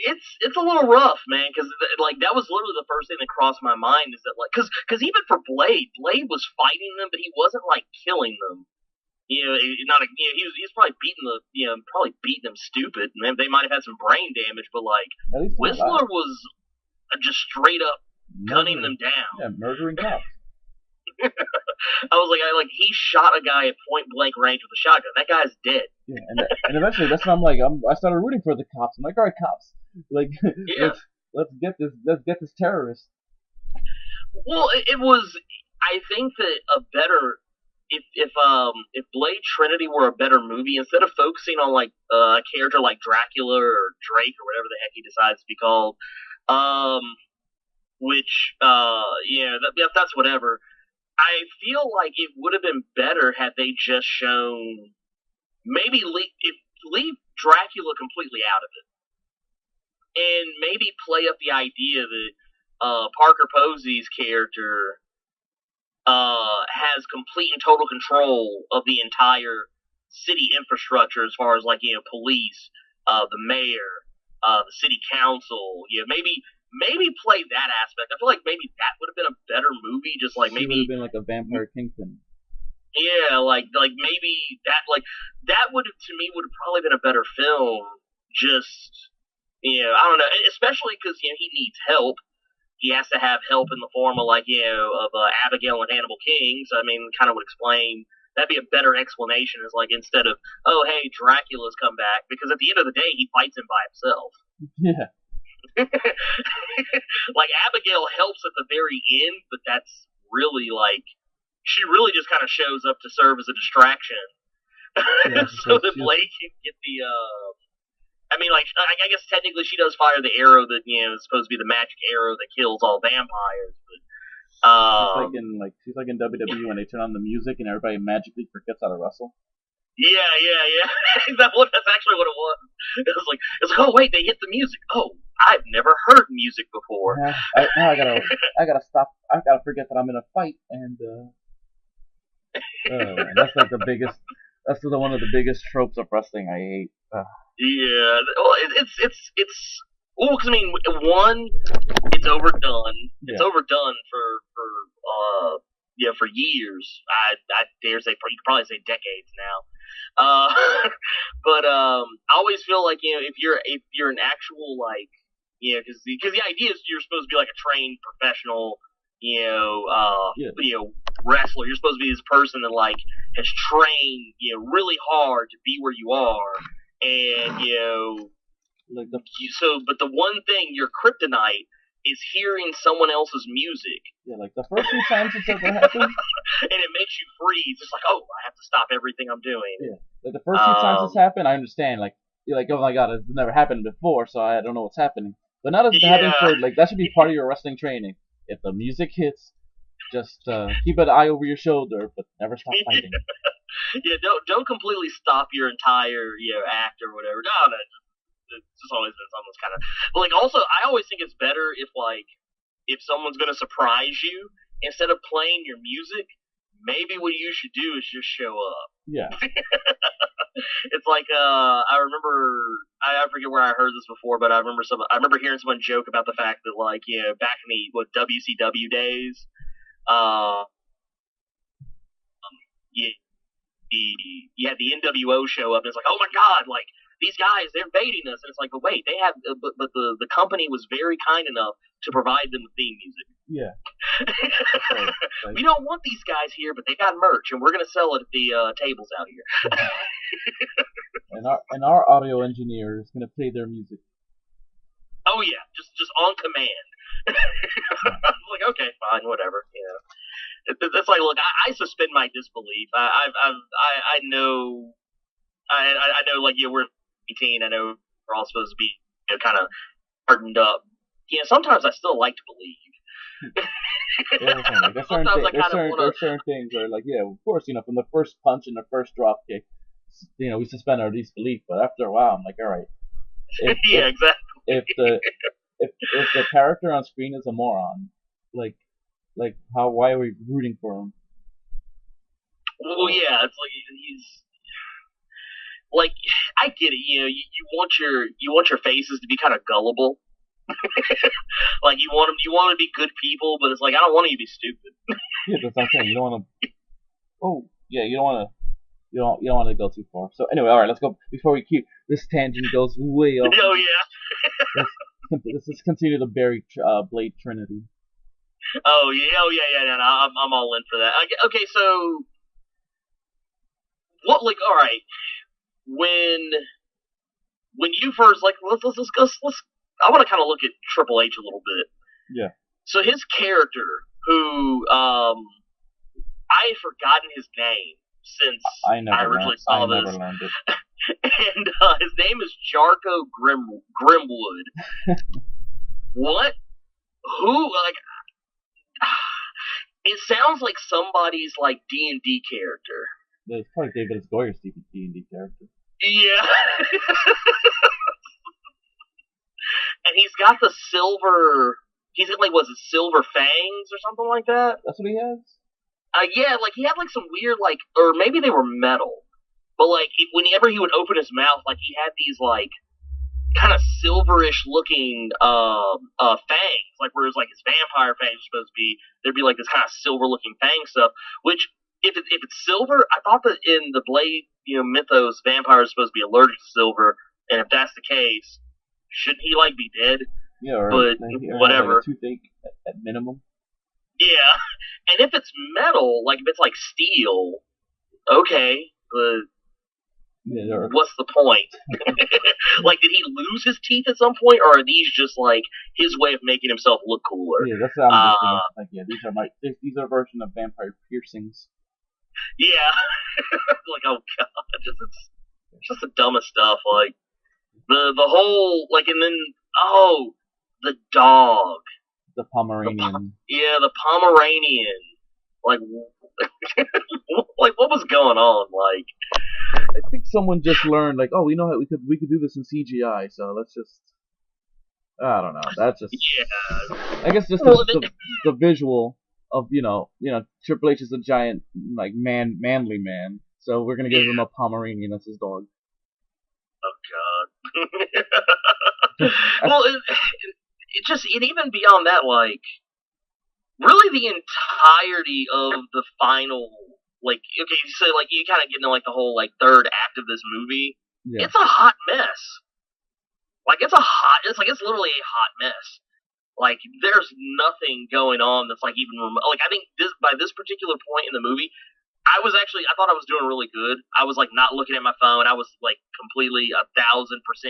it's a little rough, man, because like that was literally the first thing that crossed my mind is that like because even for Blade was fighting them, but he wasn't like killing them. Not a, he's probably probably beating them stupid, and they might have had some brain damage, but like At least Whistler was just straight up gunning them down. Yeah, murdering cops. I was like, he shot a guy at point blank range with a shotgun. That guy's dead. Yeah, and eventually that's when I started rooting for the cops. I'm like, all right, cops, like Yeah. let's get this terrorist. Well, it was. I think that a better if Blade Trinity were a better movie, instead of focusing on like a character like Dracula or Drake or whatever the heck he decides to be called, which that's whatever. I feel like it would have been better had they just shown maybe leave Dracula completely out of it, and maybe play up the idea that Parker Posey's character has complete and total control of the entire city infrastructure as far as like police, the mayor, the city council. Maybe play that aspect. I feel like maybe that would have been a better movie. Just like maybe would have been like a vampire kingpin. Yeah, like maybe that would to me would have probably been a better film. Just I don't know, especially because he needs help. He has to have help in the form of of Abigail and Hannibal King. So I mean, kind of would explain. That'd be a better explanation. Is like instead of hey, Dracula's come back, because at the end of the day he fights him by himself. Yeah. Like Abigail helps at the very end, but that's really like she really just kind of shows up to serve as a distraction, so that Blade can get the. I mean, like I guess technically she does fire the arrow that is supposed to be the magic arrow that kills all vampires, but. She's like in WWE when they turn on the music and everybody magically forgets how to wrestle. Yeah. That's actually what it was. It's like, oh wait, they hit the music. Oh, I've never heard music before. I gotta stop. I gotta forget that I'm in a fight, and that's like the biggest. That's one of the biggest tropes of wrestling I hate. Yeah, well, it's. Well, because I mean, one, it's overdone. Yeah. It's overdone for years. I dare say, you could probably say decades now. But I always feel like if you're an actual because the idea is you're supposed to be like a trained professional wrestler. You're supposed to be this person that has trained really hard to be where you are, and but the one thing, your kryptonite, is hearing someone else's music. Yeah, like the first few times it's ever happened. And it makes you freeze. It's like, oh, I have to stop everything I'm doing. Yeah, like the first few times it's happened, I understand. Like, you're like, oh my god, it's never happened before, so I don't know what's happening. But now that it's happening that should be part of your wrestling training. If the music hits, just keep an eye over your shoulder, but never stop fighting. Yeah, don't completely stop your entire act or whatever. No. It's just always been something that's kind of also I always think it's better if someone's gonna surprise you, instead of playing your music, maybe what you should do is just show up. Yeah. It's like I remember I forget where I heard this before, but I remember hearing someone joke about the fact that back in the WCW days, you had the NWO show up, and it's like, oh my god, these guys, they're invading us. And it's like, but wait, they have, but the company was very kind enough to provide them with theme music. Yeah. Right. We don't want these guys here, but they got merch, and we're going to sell it at the tables out here. and our audio engineer is going to play their music. Oh yeah, just on command. I was like, okay, fine, whatever. It's like, look, I suspend my disbelief. I know. I know, we're 18. I know we're all supposed to be, kind of hardened up. Sometimes I still like to believe. There's certain things where, of course, from the first punch and the first drop kick, we suspend our disbelief. But after a while, I'm like, all right. Exactly. If the character on screen is a moron, why are we rooting for him? Well, yeah, it's like he's. I get it. You want your faces to be kind of gullible. Like you want to be good people, but it's like I don't want you to be stupid. Yeah, that's what I'm saying. You don't want to. Oh, yeah, you don't want to. You don't want to go too far. So anyway, all right, let's go. Before we keep this tangent goes way off. Oh yeah. let's continue the Blade Trinity. Oh yeah. No, I'm all in for that. Okay, so what? Like, all right, when you first let's I want to kind of look at Triple H a little bit. Yeah. So his character, who I had forgotten his name since I originally saw this. Never learned it. And his name is Jarko Grimwood. What? Who? Like, it sounds like somebody's like D&D character. It's probably David Goyer's D&D character. Yeah. And he's got the silver. He's got like, was it silver fangs or something like that? That's what he has. Yeah, like he had like some weird or maybe they were metal, but like whenever he would open his mouth, like he had these like kind of silverish looking fangs, like whereas like his vampire fangs are supposed to be, there'd be like this kind of silver looking fang stuff. Which if it's silver, I thought that in the Blade mythos, vampires are supposed to be allergic to silver, and if that's the case, shouldn't he like be dead? Yeah, but whatever. Like a toothache at minimum. Yeah, and if it's metal, like if it's like steel, okay, but what's the point? Like, did he lose his teeth at some point, or are these just like his way of making himself look cooler? Yeah, that's what I'm just like. Yeah, these are a version of vampire piercings. Yeah, like oh god, just the dumbest stuff. Like the whole and then the dog. The Pomeranian. The Pomeranian. Like, like what was going on? Like, I think someone just learned, like, oh, we know how we could do this in CGI, so let's just. I don't know. That's just. Yeah. I guess just the visual of Triple H is a giant like manly man, so we're gonna give him a Pomeranian as his dog. Oh God. Well, it even beyond that, like, really the entirety of the final, like, okay, so, like, you kind of get into, like, the whole, like, third act of this movie. Yeah. It's a hot mess. Like, it's literally a hot mess. Like, there's nothing going on that's, like, even remote. Like, I think by this particular point in the movie, I thought I was doing really good. I was, like, not looking at my phone. I was, like, completely 1,000%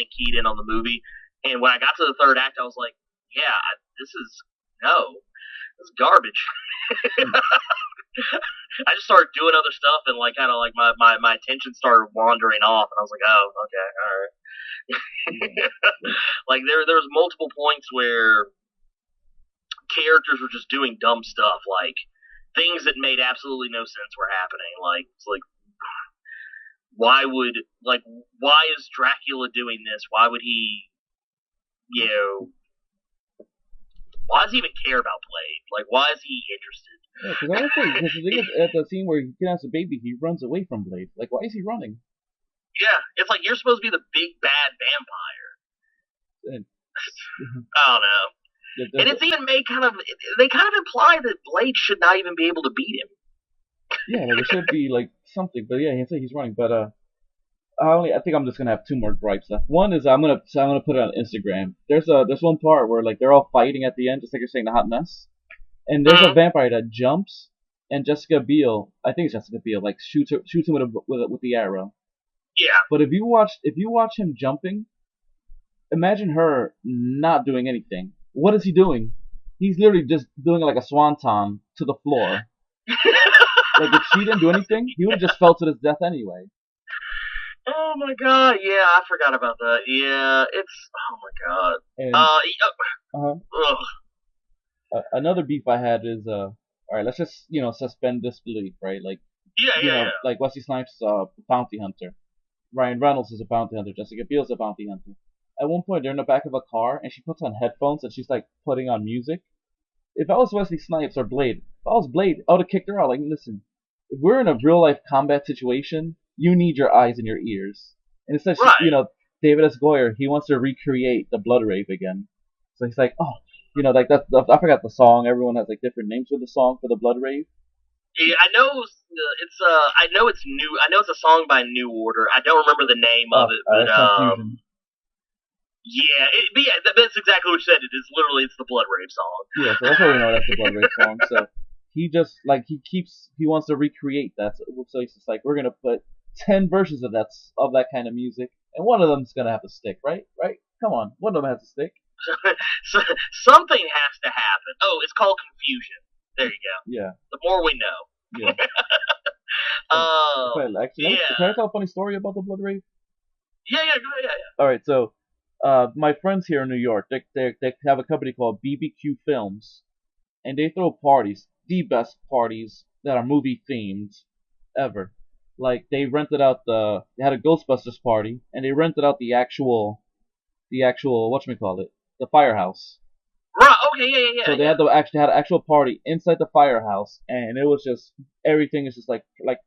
keyed in on the movie. And when I got to the third act, I was like, yeah, this is garbage. I just started doing other stuff, and like kind of like my attention started wandering off, and I was like, oh, okay, all right. Like there was multiple points where characters were just doing dumb stuff, like things that made absolutely no sense were happening. Like it's like why is Dracula doing this? Why would he, why does he even care about Blade? Like, why is he interested? Yeah, because the thing is, at the scene where he kidnaps a baby, he runs away from Blade. Like, why is he running? Yeah, it's like you're supposed to be the big bad vampire. I don't know. And it's even made they kind of imply that Blade should not even be able to beat him. Yeah, like it should be like something, but yeah, he's running. But I think I'm just gonna have two more gripes left. One is I'm gonna put it on Instagram. There's one part where like they're all fighting at the end, just like you're saying, the hot mess. And there's a vampire that jumps, and Jessica Biel, I think it's Jessica Biel, like shoots him with the arrow. Yeah. But if you watch him jumping, imagine her not doing anything. What is he doing? He's literally just doing like a swanton to the floor. Like if she didn't do anything, he would have just fell to his death anyway. Oh my god, yeah, I forgot about that. Yeah, it's oh my god. And, another beef I had is all right, let's just suspend disbelief, right? Like like Wesley Snipes is a bounty hunter, Ryan Reynolds is a bounty hunter, Jessica Biel is a bounty hunter. At one point they're in the back of a car and she puts on headphones and she's like putting on music. If I was Wesley Snipes or Blade, if I was Blade, I would have kicked her out. Like, listen, if we're in a real life combat situation, you need your eyes and your ears. And it says, Right. David S. Goyer, he wants to recreate the Blood Rave again. So he's like, oh, like that. I forgot the song. Everyone has like different names for the song for the Blood Rave. Yeah, I know I know it's new. I know it's a song by New Order. I don't remember the name of it, but Confusion. Yeah, that's exactly what you said. It's the Blood Rave song. Yeah, so that's how we know that's the Blood Rave song. So he just he wants to recreate that. So he's just like, we're gonna put 10 versions of that kind of music, and one of them's gonna have to stick, right? Right? Come on, one of them has to stick. So something has to happen. Oh, it's called Confusion. There you go. Yeah. The more we know. Yeah. Actually, can I tell a funny story about the Blood Rave? Yeah. All right, so my friends here in New York, they have a company called BBQ Films, and they throw parties, the best parties that are movie themed ever. Like they had a Ghostbusters party, and they rented out the actual whatchamacallit, the firehouse. Right. Okay. Yeah. So they had an actual party inside the firehouse, and it was just everything is just like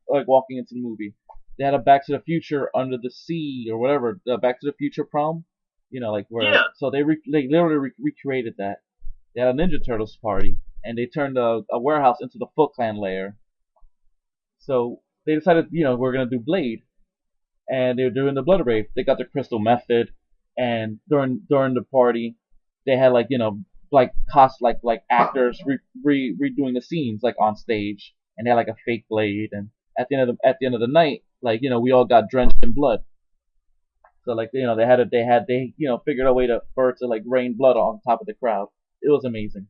walking into the movie. They had a Back to the Future under the sea or whatever, the Back to the Future prom, like where. Yeah. So they literally recreated that. They had a Ninja Turtles party, and they turned a warehouse into the Foot Clan lair. So they decided, we're gonna do Blade, and they were doing the Blood Rave. They got the Crystal Method, and during the party, they had actors redoing the scenes like on stage, and they had like a fake Blade, and at the end of the night, we all got drenched in blood. So they figured a way for it to like rain blood on top of the crowd. It was amazing.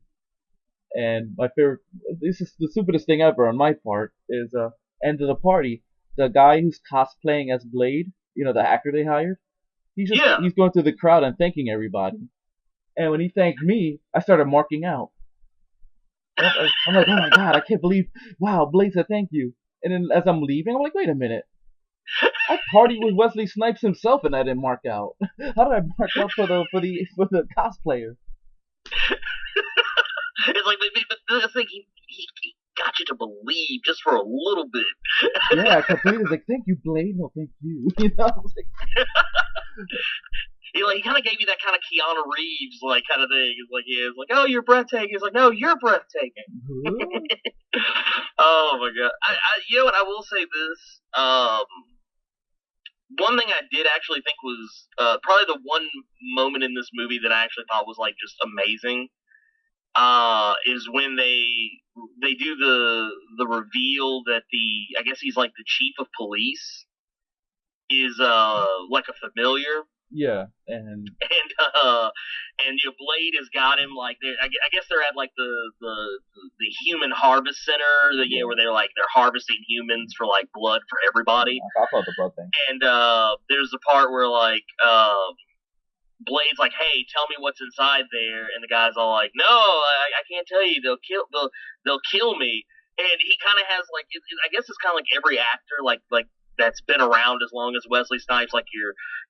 And my favorite, this is the stupidest thing ever on my part, is end of the party, the guy who's cosplaying as Blade, the actor they hired, he's going through the crowd and thanking everybody. And when he thanked me, I started marking out. I'm like, oh my god, I can't believe, wow, Blade said thank you. And then as I'm leaving, I'm like, wait a minute. I partied with Wesley Snipes himself and I didn't mark out. How did I mark out for the cosplayer? It's like, but the thing, he got you to believe just for a little bit. Yeah, completely. It's like, thank you, Blade. No, thank you. He kind of gave you that kind of Keanu Reeves kind of thing. It's like, oh, you're breathtaking. It's like, no, you're breathtaking. Oh my god! You know what? I will say this. One thing I did actually think was probably the one moment in this movie that I actually thought was just amazing. Is when they do the reveal that I guess he's like the chief of police is like a familiar. Yeah, and Blade has got him I guess they're at the human harvest center where they're harvesting humans for blood for everybody. I thought the blood thing. And there's a part where Blade's like, hey, tell me what's inside there, and the guy's all like, no, I can't tell you. They'll kill me. And he kind of has I guess it's kind of like every actor that's been around as long as Wesley Snipes,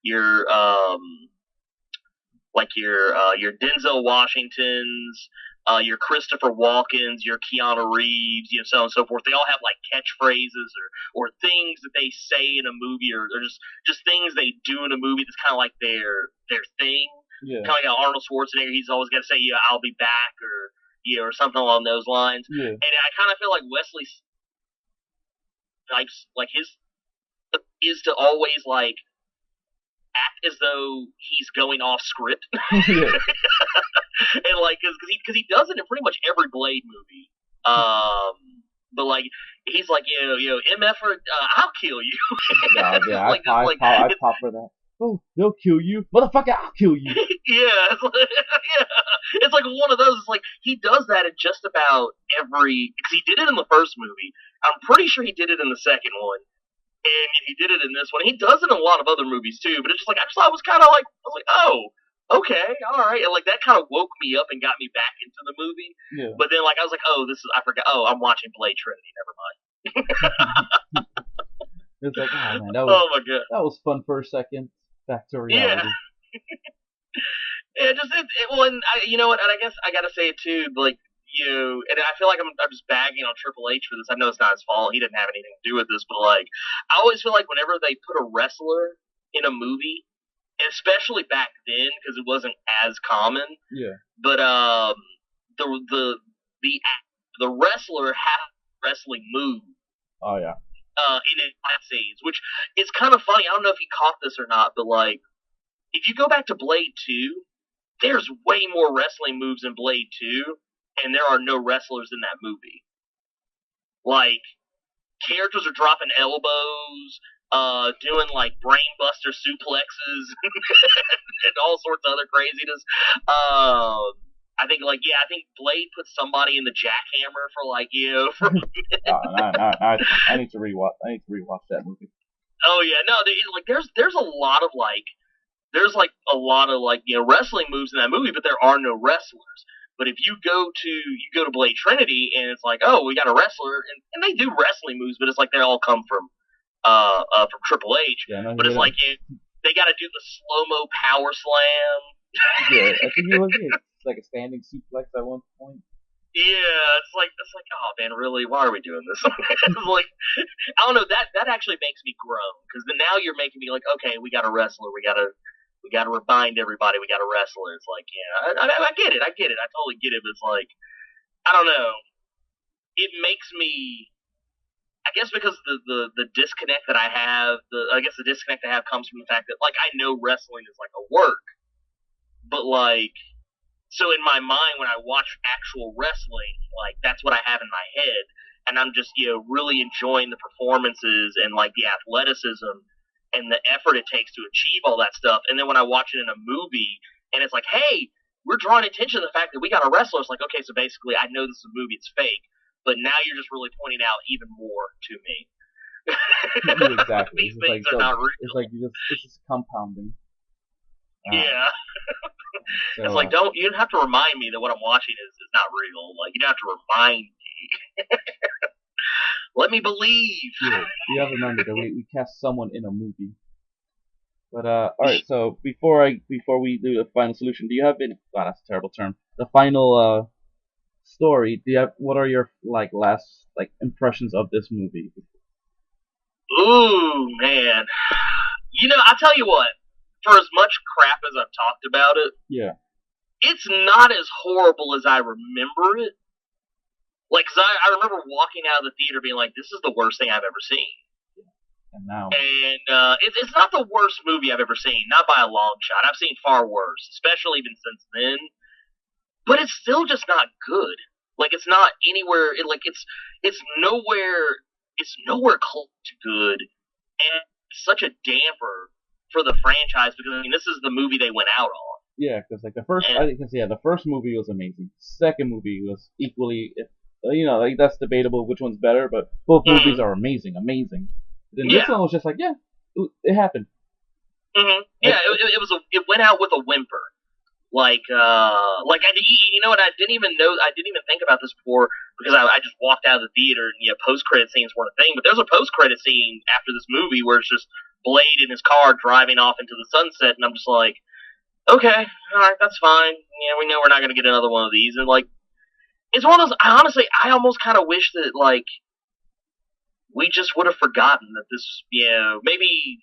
your Denzel Washingtons, your Christopher Walkens, your Keanu Reeves, so on and so forth. They all have catchphrases or things that they say in a movie, or just things they do in a movie that's kind of like their thing. Yeah. Kind of like Arnold Schwarzenegger, he's always got to say, yeah, I'll be back, or something along those lines. Yeah. And I kind of feel like Wesley Snipes, his is to always act as though he's going off script. Yeah. And because he does it in pretty much every Blade movie. But he's like, MF, I'll kill you. Yeah, I pop for that. Oh, they'll kill you, motherfucker! I'll kill you. Yeah, it's like one of those. It's like he does that in just about every. Because he did it in the first movie. I'm pretty sure he did it in the second one. And he did it in this one. He does it in a lot of other movies too, but it's just I just thought it was kind of oh, okay, all right, and that kind of woke me up and got me back into the movie. Yeah. But then I was like, oh, I forgot. Oh, I'm watching Blade Trinity. Never mind. It's like, oh man, oh my god, that was fun for a second. Back to reality. Yeah. Well, and you know what? And I guess I gotta say it too. And I feel like I'm just bagging on Triple H for this. I know it's not his fault. He didn't have anything to do with this, but I always feel like whenever they put a wrestler in a movie, especially back then because it wasn't as common. Yeah. But the the the wrestler had a wrestling move. Oh yeah. In his last scenes, which is kind of funny. I don't know if you caught this or not, but like, if you go back to Blade 2, there's way more wrestling moves in Blade 2, and there are no wrestlers in that movie. Like, characters are dropping elbows, doing like brainbuster suplexes, and all sorts of other craziness. I think Blade put somebody in the jackhammer for like, for I need to rewatch. I need to rewatch that movie. Oh yeah, no, there's a lot of wrestling moves in that movie, but there are no wrestlers. But if you go to Blade Trinity and it's like, oh, we got a wrestler, and they do wrestling moves, but it's like they all come from Triple H. Yeah, no, but it's like they got to do the slow-mo power slam. Yeah, I think it was like a standing suplex at one point. Yeah, it's like, oh man, really? Why are we doing this? It's like, I don't know. That actually makes me groan because then now you're making me like, okay, we got a wrestler. We got to remind everybody we got a wrestler. It's like, yeah, I get it. I totally get it. But it's like, I don't know. It makes me, I guess, because the disconnect that I have, the disconnect I have comes from the fact that like I know wrestling is like a work, but like. So in my mind, when I watch actual wrestling, like that's what I have in my head, and I'm just really enjoying the performances and like the athleticism and the effort it takes to achieve all that stuff. And then when I watch it in a movie, and it's like, hey, we're drawing attention to the fact that we got a wrestler. It's like, okay, so basically, I know this is a movie; it's fake, but now you're just really pointing out even more to me. Exactly. These things are not real. It's like it's just compounding. Yeah. So, it's like, you don't have to remind me that what I'm watching is not real. Like, you don't have to remind me. Let me believe. Yeah, you have to remember that we cast someone in a movie. But alright, so before we do the final solution, do you have any that's a terrible term. The final story, what are your last impressions of this movie? Ooh, man. I'll tell you what. For as much crap as I've talked about it, yeah, it's not as horrible as I remember it. Like, cause I remember walking out of the theater being like, "This is the worst thing I've ever seen." And now, it's not the worst movie I've ever seen, not by a long shot. I've seen far worse, especially even since then. But it's still just not good. Like, it's not anywhere. It's nowhere close to good, and it's such a damper for the franchise because this is the movie they went out on. Yeah, because the first movie was amazing. Second movie was equally, that's debatable which one's better, but both movies are amazing. Then this one was just like, yeah, it happened. Mm-hmm. Yeah, it went out with a whimper. I didn't even think about this before because I just walked out of the theater and post-credit scenes weren't a thing, but there's a post-credit scene after this movie where it's just Blade in his car driving off into the sunset, and I'm just like, okay, alright, that's fine. Yeah, we know we're not going to get another one of these. And, it's one of those, I almost kind of wish that, we just would have forgotten that this, maybe,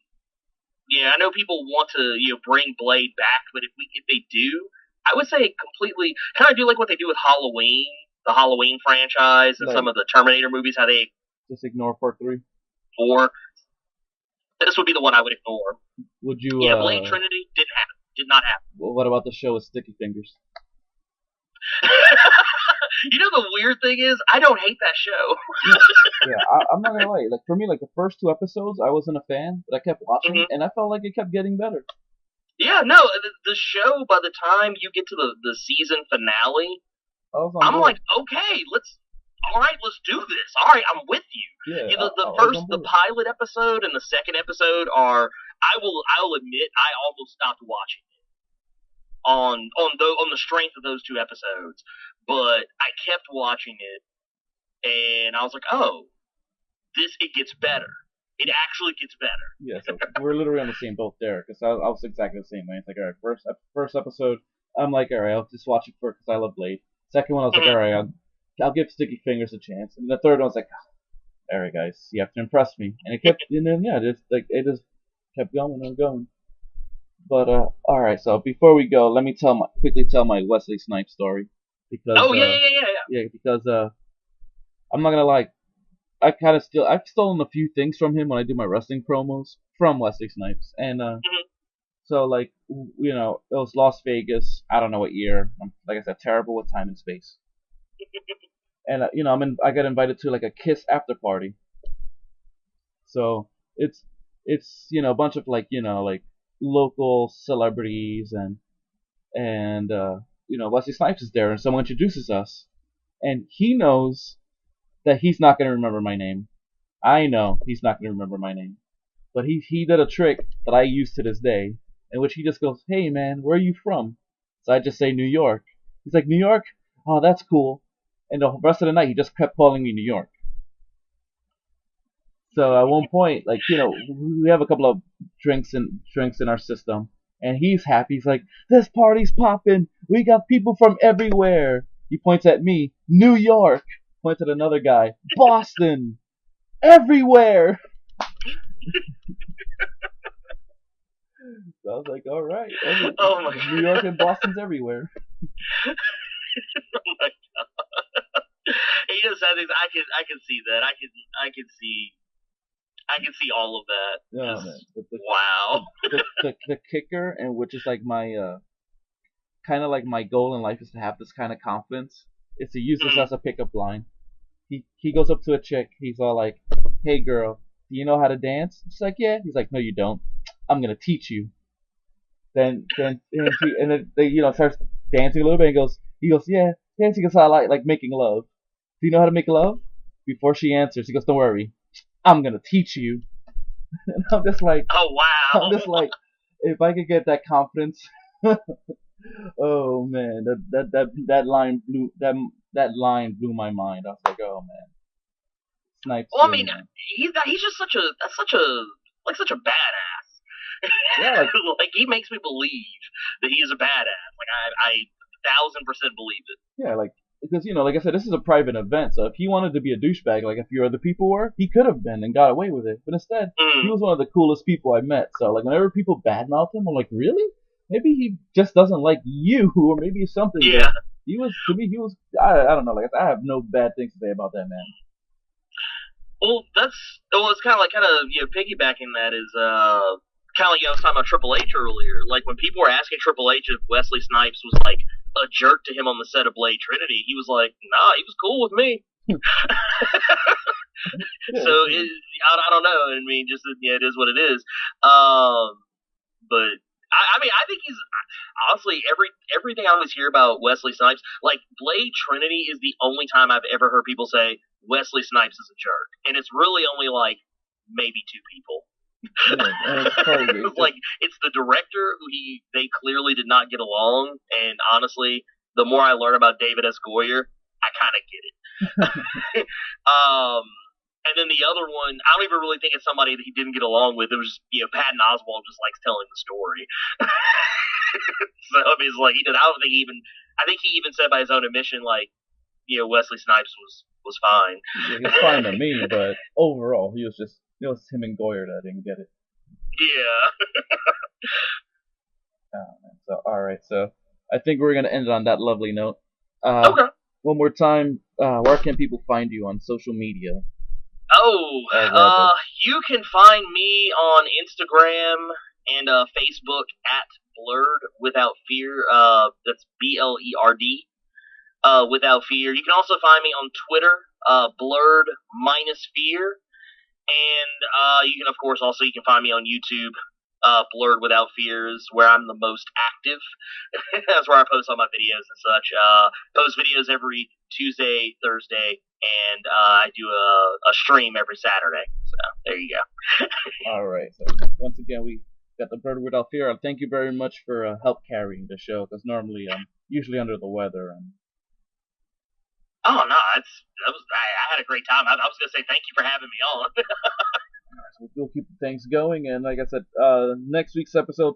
I know people want to, bring Blade back, but if they do, I would say completely, kind of do like what they do with Halloween, the Halloween franchise, and some of the Terminator movies, how they just ignore part 3. 4. This would be the one I would ignore. Would you? Yeah, Blade Trinity didn't happen. Did not happen. Well, what about the show with Sticky Fingers? The weird thing is, I don't hate that show. Yeah, I'm not gonna lie. For me, the first 2 episodes, I wasn't a fan, but I kept watching, and I felt like it kept getting better. Yeah, no, the show, by the time you get to the season finale, I'm like, okay, let's do this. All right, I'm with you. Yeah, the pilot episode and the second episode are, I'll admit, I almost stopped watching it on the strength of those 2 episodes, but I kept watching it, and I was like, oh, it gets better. It actually gets better. Yeah, so we're literally on the same boat there, because I was exactly the same way. It's like, all right, first episode, I'm like, all right, I'll just watch it because I love Blade. Second one, I was like, all right, I'll give Sticky Fingers a chance. And the third one was like, all right, guys, you have to impress me. And it kept, and then, it just kept going and going. But all right. So before we go, let me quickly tell my Wesley Snipes story because Oh yeah. yeah, because I'm not gonna lie, I've stolen a few things from him when I do my wrestling promos from Wesley Snipes, and Mhm. so like it was Las Vegas. I don't know what year. I'm, like I said, terrible with time and space. And I got invited to like a Kiss after party. So it's a bunch of like local celebrities and Wesley Snipes is there, and someone introduces us, and he knows that he's not gonna remember my name. I know he's not gonna remember my name, but he did a trick that I use to this day, in which he just goes, "Hey man, where are you from?" So I just say New York. He's like, New York? Oh, that's cool. And the rest of the night he just kept calling me New York. So at one point, like we have a couple of drinks in our system, and he's happy. He's like, "This party's popping. We got people from everywhere." He points at me, New York. Points at another guy, Boston. Everywhere. So I was like, all right, Oh my New York and Boston's everywhere. oh my god. He just said things. I can see that. I can see all of that. Oh Just, man, wow. the kicker, and which is like my kind of like my goal in life is to have this kind of confidence, is to use this as a pickup line. He goes up to a chick. He's all like, "Hey girl, do you know how to dance?" She's like, "Yeah." He's like, "No, you don't. I'm gonna teach you." Then they starts dancing a little bit. And he goes, "Yeah, dancing is how I like making love. Do you know how to make love?" Before she answers, he goes, "Don't worry, I'm gonna teach you." And I'm just like, Oh wow. if I could get that confidence, oh man, that line blew my mind. I was like, oh man, Snipes Well, I really mean, man. he's just such a badass. Yeah, like like he makes me believe that he is a badass. Like I 1,000% believe it. yeah, like because like I said, this is a private event, so if he wanted to be a douchebag, like a few other people were, he could have been and got away with it. But instead, he Mm. was one of the coolest people I met. So like whenever people badmouth him, I'm like, really? Maybe he just doesn't like you, or maybe something. But Yeah. he was to me, he was I don't know. Like I have no bad things to say about that man. It's kind of piggybacking that is kind of like I was talking about Triple H earlier. Like when people were asking Triple H if Wesley Snipes was like a jerk to him on the set of Blade Trinity, he was like, "Nah, he was cool with me." Yeah, So I don't know. I mean, just it is what it is. But I mean, I think he's honestly everything I always hear about Wesley Snipes. Like Blade Trinity is the only time I've ever heard people say Wesley Snipes is a jerk, and it's really only like maybe two people. yeah, it's Like it's the director who they clearly did not get along, and honestly, the more I learn about David S. Goyer, I kind of get it. um, and then the other one, I don't even really think it's somebody that he didn't get along with. It was just Patton Oswalt just likes telling the story. So I mean, it's like he did. I don't think he even. I think he even said by his own admission, like Wesley Snipes was fine. yeah, he's fine to me, but overall, it was him and Goyer that didn't get it. Yeah. Oh, man. So all right, so I think we're gonna end it on that lovely note. Okay. One more time, where can people find you on social media? Oh, you can find me on Instagram and Facebook at Blerd Without Fear. That's Blerd. Without Fear. You can also find me on Twitter, Blerd minus Fear, and you can of course also you can find me on YouTube. Blerd Without Fear is where I'm the most active. That's where I post all my videos and such. Post videos every Tuesday, Thursday, and I do a stream every Saturday. So there you go. All right. So once again, we got the Blerd Without Fear. Thank you very much for help carrying the show, because normally I'm usually under the weather. And Oh no, I had a great time. I was gonna say thank you for having me on. so we'll keep things going. And like I said, next week's episode.